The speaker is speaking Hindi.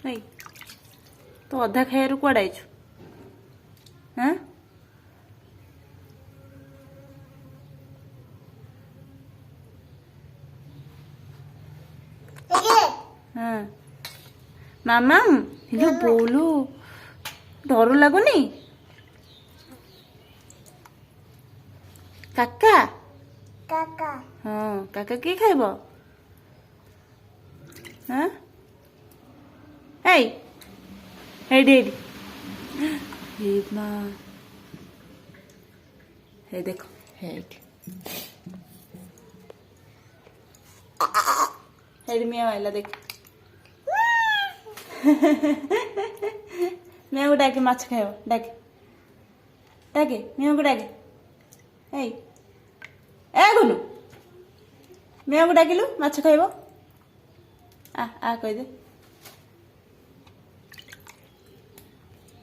भाई तो अधा खाइबारू कुआडे आइछु हाँ हाँ मामा हेलो बोलो डर लगुनी काका काका हाँ काका किए खाइब हाँ हेडी हे माँ हे देखो हेड हेड मियाँ वाला देख मियाँ को डाके माछ खाइब डाके डाके मियाँ को डाके ए गुनु मियाँ को डाकिलु माछ खाइब आ कह दे